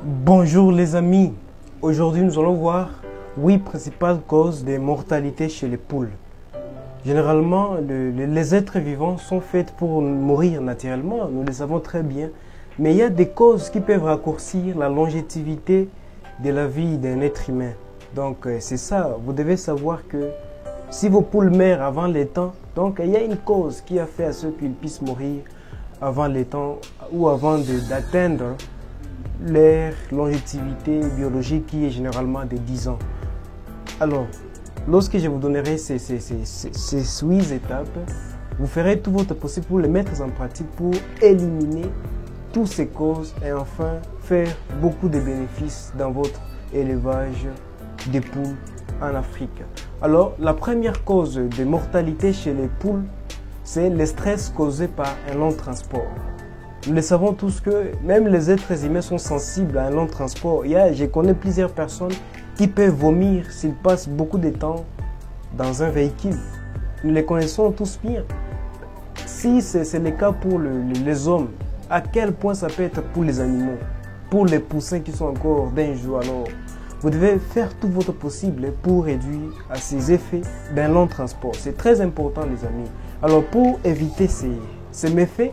Bonjour les amis, aujourd'hui nous allons voir 8 principales causes de mortalité chez les poules. Généralement, les êtres vivants sont faits pour mourir naturellement, nous le savons très bien. Mais il y a des causes qui peuvent raccourcir la longévité de la vie d'un être humain. Donc c'est ça, vous devez savoir que si vos poules meurent avant les temps, donc il y a une cause qui a fait à ce qu'ils puissent mourir avant les temps ou avant d'atteindre leur longévité biologique qui est généralement de 10 ans. Alors, lorsque je vous donnerai ces 8 étapes, vous ferez tout votre possible pour les mettre en pratique pour éliminer toutes ces causes et enfin faire beaucoup de bénéfices dans votre élevage des poules en Afrique. Alors, la première cause de mortalité chez les poules, c'est le stress causé par un long transport. Nous le savons tous que même les êtres humains sont sensibles à un long transport. Je connais plusieurs personnes qui peuvent vomir s'ils passent beaucoup de temps dans un véhicule. Nous les connaissons tous bien. Si c'est le cas pour les hommes, à quel point ça peut être pour les animaux, pour les poussins qui sont encore d'un jour. Alors, vous devez faire tout votre possible pour réduire à ces effets d'un long transport. C'est très important les amis. Alors pour éviter ces méfaits,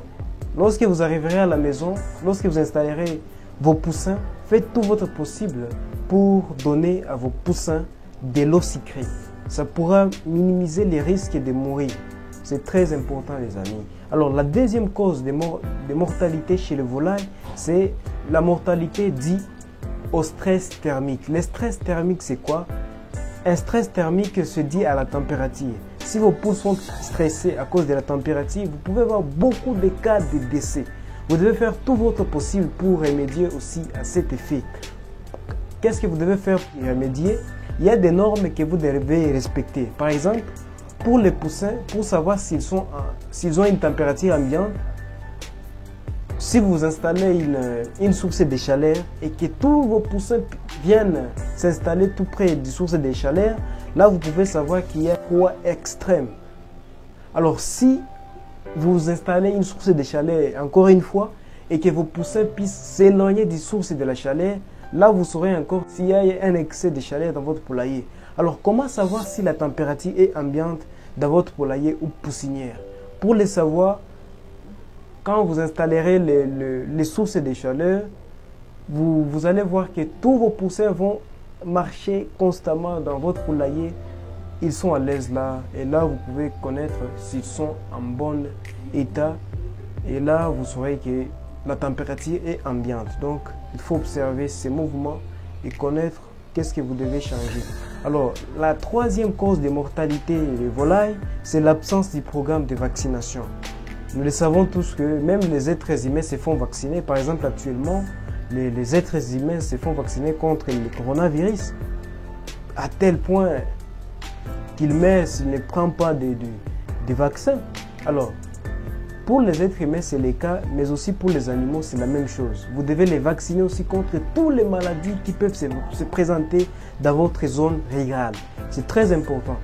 lorsque vous arriverez à la maison, lorsque vous installerez vos poussins, faites tout votre possible pour donner à vos poussins de l'eau sucrée. Ça pourra minimiser les risques de mourir. C'est très important les amis. Alors la deuxième cause de mortalité chez les volailles, c'est la mortalité due au stress thermique. Le stress thermique, c'est quoi? Un stress thermique se dit à la température. Si vos poules sont stressées à cause de la température, vous pouvez avoir beaucoup de cas de décès. Vous devez faire tout votre possible pour remédier aussi à cet effet. Qu'est-ce que vous devez faire pour y remédier? Il y a des normes que vous devez respecter. Par exemple, pour les poussins, pour savoir s'ils ont une température ambiante, si vous installez une source de chaleur et que tous vos poussins viennent s'installer tout près d'une source de chaleur, là vous pouvez savoir qu'il y a froid extrême. Alors si vous installez une source de chaleur encore une fois et que vos poussins puissent s'éloigner des sources de la chaleur, là vous saurez encore s'il y a un excès de chaleur dans votre poulailler. Alors comment savoir si la température est ambiante dans votre poulailler ou poussinière? Pour le savoir, quand vous installerez les sources de chaleur, vous allez voir que tous vos poussins vont marcher constamment dans votre poulailler. Ils sont à l'aise là. Et là, vous pouvez connaître s'ils sont en bon état. Et là, vous saurez que la température est ambiante. Donc, il faut observer ces mouvements et connaître qu'est-ce que vous devez changer. Alors, la troisième cause de mortalité des volailles, c'est l'absence du programme de vaccination. Nous le savons tous que même les êtres humains se font vacciner. Par exemple, actuellement, les êtres humains se font vacciner contre le coronavirus à tel point qu'ils meurent s'ils ne prennent pas de vaccins. Alors, pour les êtres humains, c'est le cas, mais aussi pour les animaux, c'est la même chose. Vous devez les vacciner aussi contre toutes les maladies qui peuvent se présenter dans votre zone rurale. C'est très important.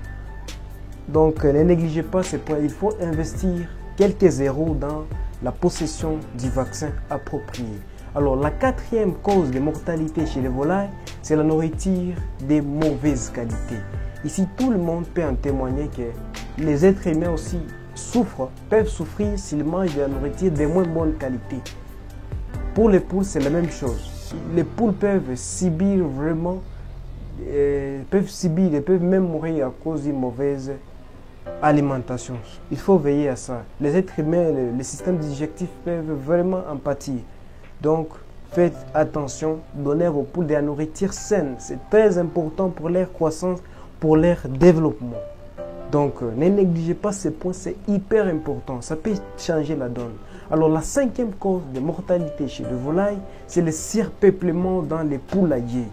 Donc, ne négligez pas ces points. Il faut investir quelques euros dans la possession du vaccin approprié. Alors, la quatrième cause de mortalité chez les volailles, c'est la nourriture de mauvaise qualité. Ici, tout le monde peut en témoigner que les êtres humains aussi peuvent souffrir s'ils mangent de la nourriture de moins bonne qualité. Pour les poules, c'est la même chose. Les poules peuvent subir vraiment, peuvent même mourir à cause d'une mauvaise alimentation. Il faut veiller à ça. Les êtres humains, les systèmes digestifs peuvent vraiment en pâtir. Donc, faites attention, donnez à vos poules de la nourriture saine. C'est très important pour leur croissance, pour leur développement. Donc, ne négligez pas ces points, c'est hyper important. Ça peut changer la donne. Alors, la cinquième cause de mortalité chez les volailles, c'est le surpeuplement dans les poulaillers.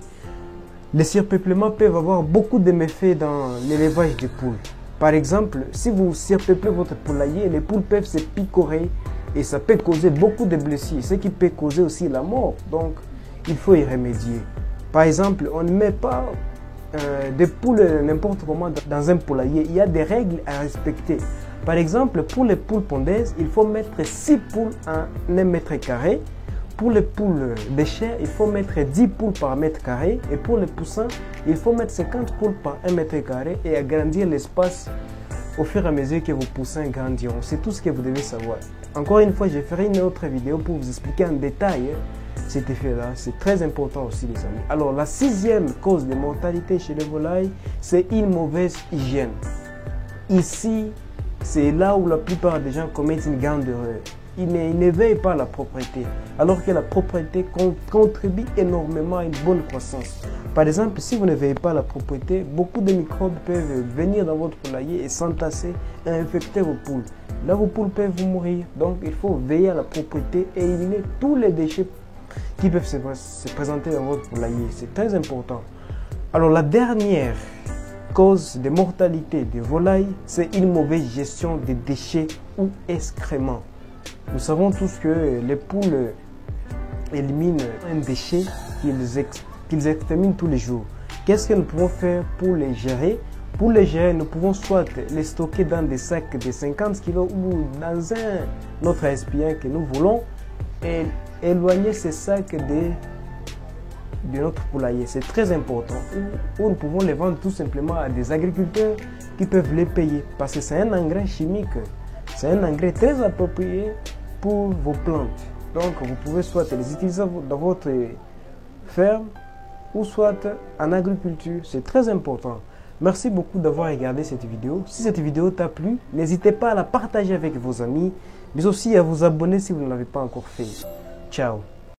Les surpeuplements peuvent avoir beaucoup de méfaits dans l'élevage des poules. Par exemple, si vous surpeuplez votre poulailler, les poules peuvent se picorer et ça peut causer beaucoup de blessures, ce qui peut causer aussi la mort. Donc, il faut y remédier. Par exemple, on ne met pas des poules n'importe comment dans un poulailler. Il y a des règles à respecter. Par exemple, pour les poules pondeuses, il faut mettre 6 poules en 1 mètre carré. Pour les poules déchets, il faut mettre 10 poules par mètre carré. Et pour les poussins, il faut mettre 50 poules par 1 mètre carré et agrandir l'espace au fur et à mesure que vos poussins grandiront. C'est tout ce que vous devez savoir. Encore une fois, je ferai une autre vidéo pour vous expliquer en détail cet effet-là. C'est très important aussi, les amis. Alors, la 6e cause de mortalité chez les volailles, c'est une mauvaise hygiène. Ici, c'est là où la plupart des gens commettent une grande erreur. Ils ne veillent pas à la propreté, alors que la propreté contribue énormément à une bonne croissance. Par exemple, si vous ne veillez pas à la propreté, beaucoup de microbes peuvent venir dans votre poulailler et s'entasser et infecter vos poules. Là, vos poules peuvent mourir. Donc, il faut veiller à la propreté et éliminer tous les déchets qui peuvent se présenter dans votre poulailler. C'est très important. Alors, la dernière cause de mortalité des volailles, c'est une mauvaise gestion des déchets ou excréments. Nous savons tous que les poules éliminent un déchet qu'ils exterminent tous les jours. Qu'est-ce que nous pouvons faire pour les gérer? Pour les gérer, nous pouvons soit les stocker dans des sacs de 50 kg ou dans un autre récipient que nous voulons et éloigner ces sacs de notre poulailler. C'est très important. Ou nous pouvons les vendre tout simplement à des agriculteurs qui peuvent les payer parce que c'est un engrais chimique. C'est un engrais très approprié pour vos plantes. Donc, vous pouvez soit les utiliser dans votre ferme ou soit en agriculture. C'est très important. Merci beaucoup d'avoir regardé cette vidéo. Si cette vidéo t'a plu, n'hésitez pas à la partager avec vos amis, mais aussi à vous abonner si vous ne l'avez pas encore fait. Ciao.